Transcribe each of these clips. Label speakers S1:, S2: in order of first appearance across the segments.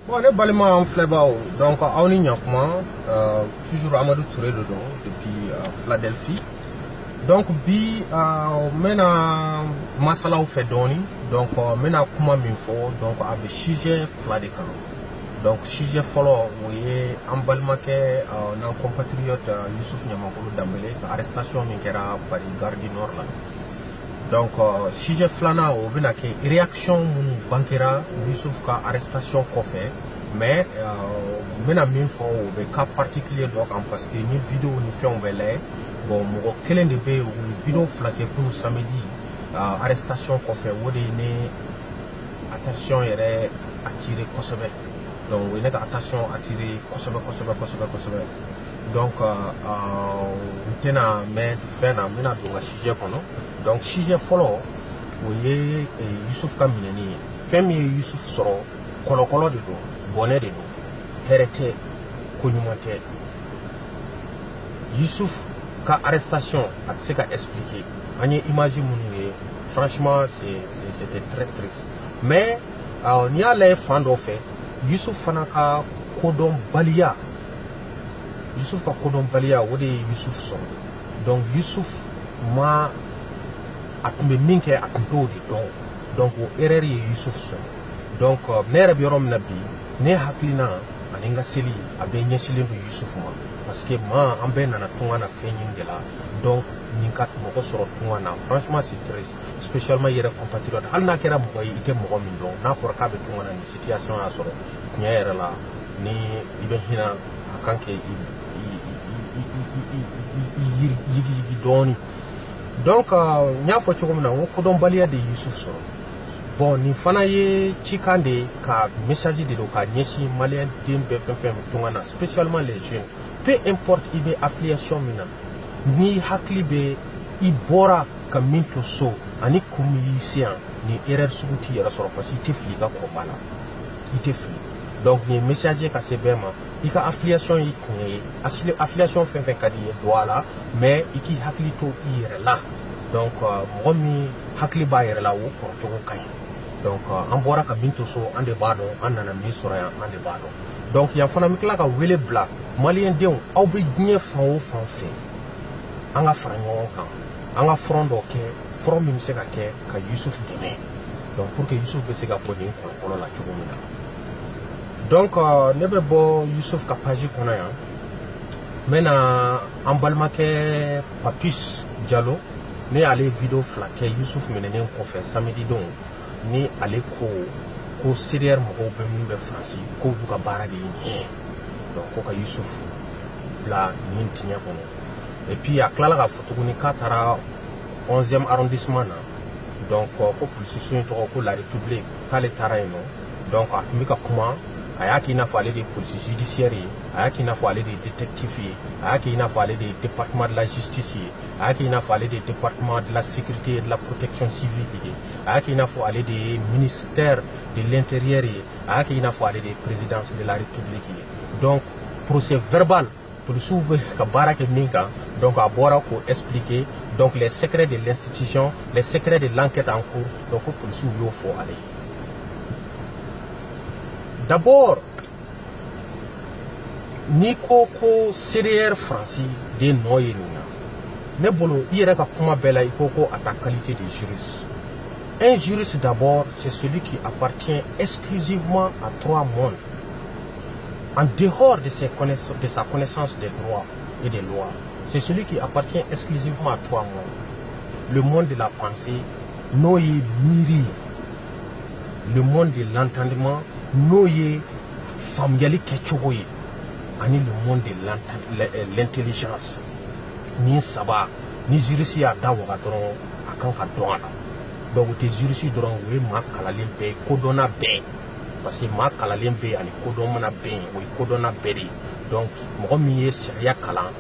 S1: Bon, les balements en flébao, donc on y a toujours Amadou Touré dedans depuis Philadelphie. Donc bi mena masala ou fait doni, donc mena kuma minfo, donc avec sujet fladeka. Donc sujet follow oui en balmake nan compatriote Youssouf Niamankolo Dambélé arrestation minkera par garde du nord là. Donc sujet flana ou bena ke réaction mun bankera Youssouf ka arrestation ko fait. Mais mena minfo ou be cas particulier donc parce que ni vidéo ni fait on belé bon mo kelen de be une vidéo flaquée pour samedi arrestation ko fait wodi ne attention yere attirer kosobe donc oui n'est attention attirer kosobe donc tena mais faire na mena do sujet kono donc sujet follow oui Youssouf Kamineni femi Youssouf soro kolokolo de do bonnet de do hérité konyumante Youssouf ka arrestation a se ka expliquer anye image mounou franchement c'était très triste mais on y a les fans de fait Youssouf fanaka kodon balia Youssouf ka kodon balia wodi Youssouf son donc Youssouf ma atumbe minke atumdo di donc o erreur Youssouf son donc nere biorom nabi ne haklina aninga seli abe nyeshile do Youssouf ma parce que ma ambe na tungana feigning de là donc ninkat moko soro tungana franchement c'est triste spécialement yere compatriote hal na kera boy ite moko min don na for ka be tungana ni situation a soro nyere la ni ibe hina akanke yigi doni donc nya fo choko na ko don balia de Youssouf soro bon ni fana ye chikande ka message de ka nyeshi malien din be fem tungana spécialement les jeunes peu importe ibe affiliation mina ni hakli be ibora ka minto so ani kumilisian ni erreur suguti yara soro parce que tifli ka ko bala tifli donc ni message ka sebema ika affiliation yi kne affiliation fem kadi voilà mais iki hakli to ire la donc momi hakli ba ire la wo ko jogo kay donc ambora ka minto so ande bado anana mi soraya ande bado donc ya fana mikla ka wele bla malien dew aw be gne fan o fan fe anga franyo kan anga frondo ke from mi se ka ke ka Youssouf deme donc pour que Youssouf be se ka poni ko la chugumina donc nebe bo Youssouf ka page kona ya mena ambalma ke Papis Diallo ne ale vidéo flaqué Youssouf menene ko fait samedi donc ni ale ko sérieux mo be mun be France ko buka barade ni donc ko ka Youssouf la ni tinya kono et puis a klala ka photo ni katara 11e arrondissement na donc ko police to ko la république kale taraino donc a mika kuma ayaki na fale de police judiciaire ayaki na fale de détective ayaki na fale de département de la justice ayaki na fale de département de la sécurité et de la protection civile ayaki na fale de ministère de l'intérieur ayaki na fale de présidence de la république donc procès verbal police ka baraka minka donc a bora ko expliquer donc les secrets de l'institution les secrets de l'enquête en cours donc police yo faut aller. D'abord, Nico CDR français de Noyer ne bolo ira ka kuma bela ikoko à ta qualité de juriste. Un juriste d'abord, c'est celui qui appartient exclusivement à trois mondes. En dehors de sa connaissance des droits et des lois, c'est celui qui appartient exclusivement à trois mondes. Le monde de la pensée, Noyer Miri. Le monde de l'entendement, Noye familiali kechogoye ani le monde de l'intelligence ni saba ni jurisi ya dawa doron akan ka don ala donc te jurisi doron we ma kalalen be kodona be parce que ma kalalen be ani kodona be we kodona be donc mo mi ye sharia kala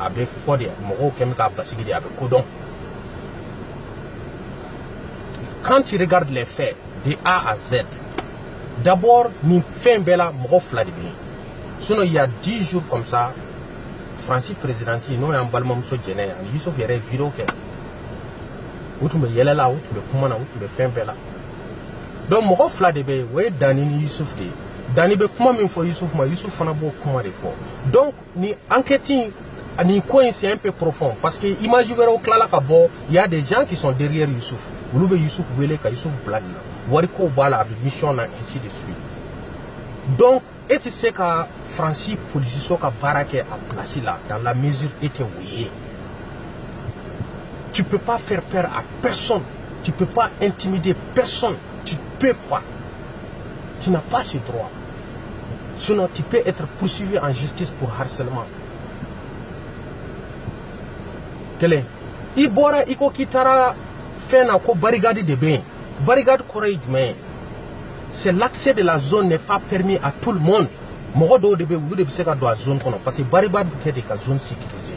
S1: a be fode mo ko ka basigi de abe kodon. Quand tu regardes les faits de A à Z, d'abord, ni fin bella mofla de bien. Sinon, il y a 10 jours comme ça, Francis président, nous avons un balmam so géné, Youssouf yere vidéo que. Où tu me yela là, où tu me comment, où tu me fin bella. Donc, mofla de bien, ouais, Danini Youssouf de. Dani be kuma min fo Youssouf ma Youssouf fana bo kuma de fo. Donc ni enquêting ni coin c'est un peu profond parce que imaginez au clala ka bo il y a des gens qui sont derrière Youssouf. Ulu be Youssouf vele ka Youssouf blani na. Wari ko bala abi mission na ainsi de suite. Donc et tu sais que Francis police soka barake a placé là dans la mesure était oui. Tu peux pas faire peur à personne. Tu peux pas intimider personne. Tu peux pas. Tu n'as pas ce droit. Sinon, tu peux être poursuivi en justice pour harcèlement. Télé. Ibora iko kitara fena ko barricade de bain. Barricade corée du main. C'est l'accès de la zone n'est pas permis à tout le monde. Mogodo de be de seka do zone kono parce que barricade est de zone sécurisée.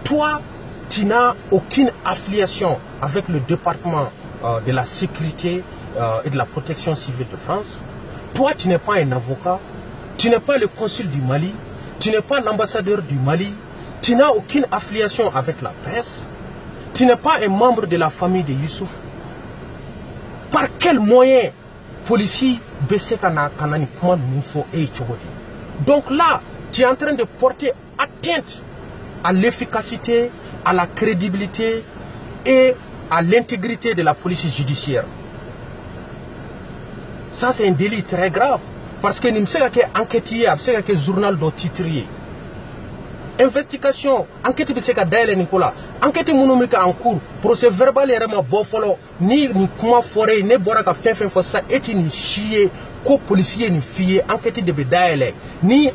S1: Toi, tu n'as aucune affiliation avec le département de la sécurité et de la protection civile de France. Toi, tu n'es pas un avocat, tu n'es pas le consul du Mali, tu n'es pas l'ambassadeur du Mali, tu n'as aucune affiliation avec la presse, tu n'es pas un membre de la famille de Youssouf. Par quel moyen policier donc là, tu es en train de porter atteinte à l'efficacité, à la crédibilité et à l'intégrité de la police judiciaire. Ça, c'est un délit très grave. Parce que nous sommes enquêtiers, nous sommes journal de titrier. Investigation, enquête de Seka Daile Nicolas, enquête monomika en cours, procès verbal et vraiment bon follow, ni comment forêt, ni boraka fin for ça, et ni chier, co policier ni fille, enquête de Daile, ni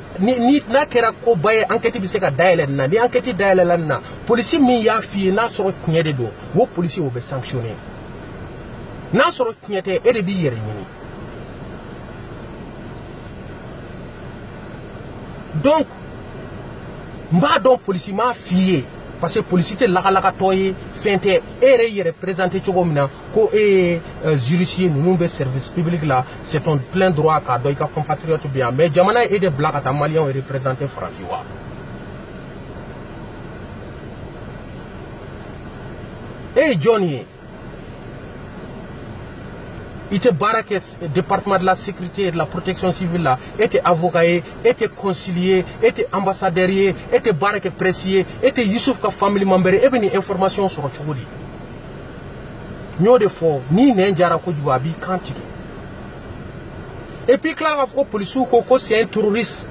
S1: na kera ko baye, enquête de Seka Daile, ni enquête Daile lana, policier mi ya fille, na soro knyede do, wo policier obe sanctionné. Na soro knyete, et de bi yere mini. Donc, m'a donc policier m'a fié parce que policier la toye fente et représenté tchogomina ko et judiciaire nous be service public là c'est ton plein droit à doika compatriote bien mais jamana et des blagues à malien et représenté français wa et Johnny il était baraqué département de la sécurité et de la protection civile là, était avocat, était concilier, était ambassadeur, était baraqué pressier, était Youssouf ka family member et bien information sur Tchoudi. Nous de fois ni n'enjara ko juabi quantité. Et puis là la police ko c'est un terroriste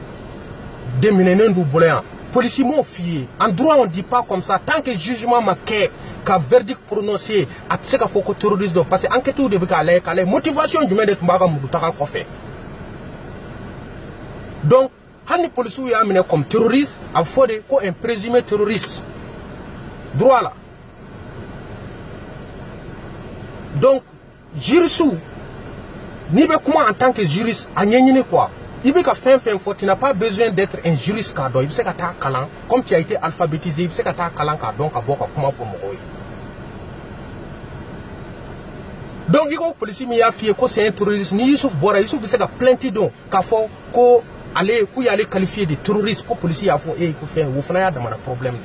S1: de minenen du boléan. Policiers m'ont fié. En droit on dit pas comme ça tant que jugement marqué qu'un verdict prononcé à ce qu'il faut que terroriste doit passer enquête ou de la motivation du maître Mbaga Moutaka Kofé. Donc, les policiers sont amenés comme terroristes, il faut un présumé terroriste. Droit là. Donc, juriste, ni comment en tant que juriste, à n'y quoi. Il veut que tu n'as pas besoin d'être un juriste car il sait que tu as calan comme tu as été alphabétisé, il sait que tu as calan car donc comment faut mourir. Donc il y a un policier qui a fait que c'est un terroriste ni Youssouf Bora Youssouf sait que plein de dons qu'il faut qu'il aller qualifier de terroriste pour policier a fait et faire ou faire un problème.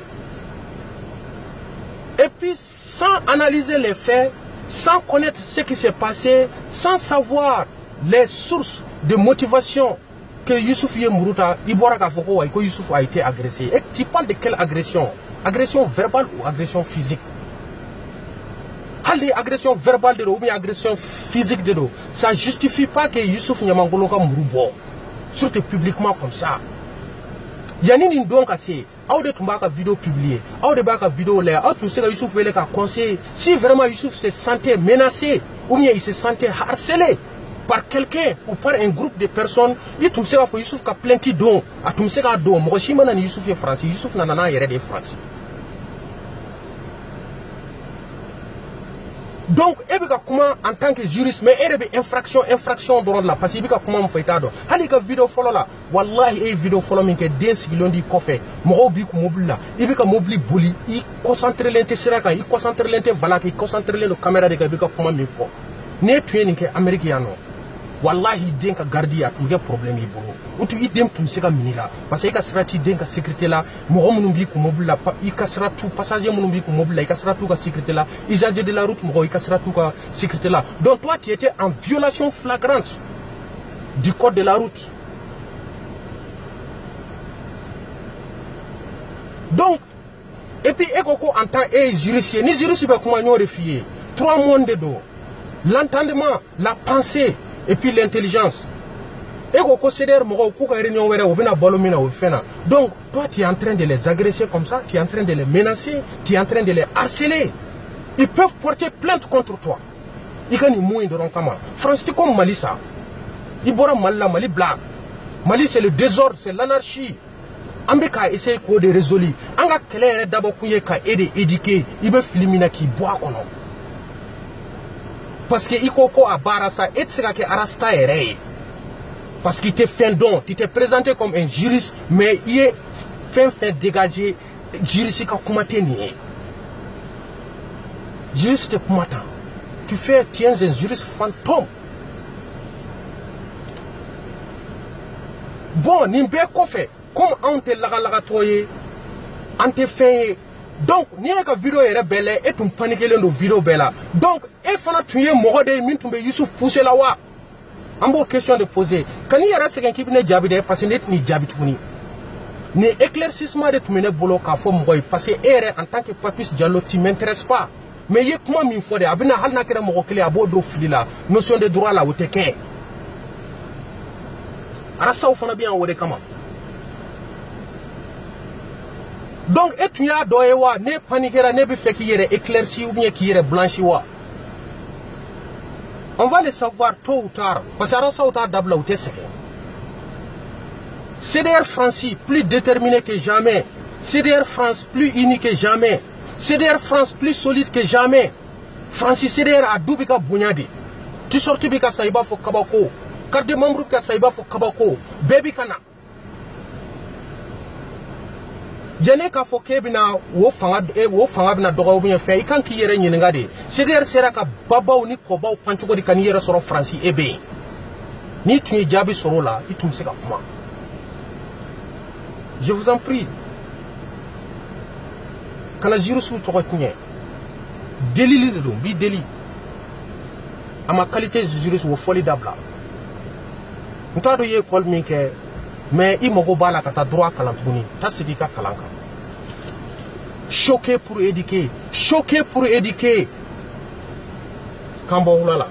S1: Et puis sans analyser les faits, sans connaître ce qui s'est passé, sans savoir les sources de motivation que Youssouf Yemourouta, Youssouf a été agressé. Et tu parles de quelle agression? Agression verbale ou agression physique? Agression verbale de l'eau ou agression physique de l'eau, ça ne justifie pas que Youssouf Nyamangoloka Mouroubo, surtout publiquement comme ça. Yanini donc assez, ou de tomber vidéo publiée, ou de baka vidéo là, ou tout ce que Youssouf veut conseiller. Si vraiment Youssouf se sentait menacé, ou bien il se sentait harcelé par quelqu'un ou par un groupe de personnes, il tout ça faut Youssouf qui a plein de dons, à tout ça qui don. Moi, si maintenant Youssouf est français, Youssouf n'a pas de français. Donc, comment en tant que juriste, mais il y a infraction dans la parce que comment on fait ça. Hali ka vidéo follow là, wallahi vidéo follow mais que 10 secondes di kofe, mo bi ko mobile là, il ka mobile boli, il concentre l'intérêt il concentre l'intérêt voilà, il concentre la caméra de ka comment il faut. Ne tu es ni que américain non. Wallahi denka gardi ya tuge problème ibolo utu idem tum seka mira parce que kasrati denka sécurité là mo munum bi ko mobile là i kasratu passager munum bi ko mobile là i kasratu ka sécurité là usage de la route mo i kasratu ka sécurité là donc toi tu étais en violation flagrante du code de la route. Donc, et puis, en tant que juriste, ni juriste, comment nous refier 3 mois de dos. L'entendement, la pensée, et puis l'intelligence. Et donc, toi, tu es en train de les agresser comme ça, tu es en train de les menacer, tu es en train de les harceler. Ils peuvent porter plainte contre toi. Ils gagnent moins de roncament. France, c'est comme Mali, ça. Ils boivent Mali blague. Mali, c'est le désordre, c'est l'anarchie. Ambeka essaye de résoudre. Anga clair d'abord qu'il ka aider éduquer, il veut filmina qui boit ou non. Parce que ikoko a barasa et c'est que arasta est. Parce qu'il te fait don, tu t'es présenté comme un juriste, mais il est fin dégagé juriste qui a commenté ni. Juriste combattant. Tu tiens un juriste fantôme. Bon, nimbe ko fait. Comme on te laga toye, on te fait. Donc, ni ka vidéo est belle et tu paniques le vidéo belle. Donc, et fana tu es mort de min tu Youssouf pousser la wa. En bon question de poser. Quand il y a quelqu'un qui vient de parce que ni jabi tuni. Ni éclaircissement de tumene bolo ka fo moy parce que en tant que Papis Diallo tu m'intéresse pas. Mais il y a comment m'in faut de abina hal na kera mo kele abodo filila notion de droit là où t'es qu'un. Arasa ou fana bien ou de comment. Donc, et tu as doyewa, ne paniquera, ne fait qu'il y ait éclairci ou bien qu'il y ait blanchi. On va le savoir tôt ou tard, parce que ça ou tard d'abla ou t'es CDR France plus déterminé que jamais, CDR France plus uni que jamais, CDR France plus solide que jamais. Francis CDR a doubika bougnadi. Tu sortis bika saïba fo kabako, carte de membre ka saïba fo kabako, baby kana. Jane ka fo kebina wo fanga bina dogo bien fait kan ki yere nyinga de CDR sera ka babaw ni kobaw panchugo di kan yere soro France ebe ni tu jabi soro la itum seka kuma. Je vous en prie, kana jiru su to kunye délit le bi délit à ma qualité de juriste wo formidable ntado ye école mi ke. Mais il m'a la kata droit kalantuni, ta sidika kalanka. Choqué pour éduquer, choqué pour éduquer. Kambo ulala.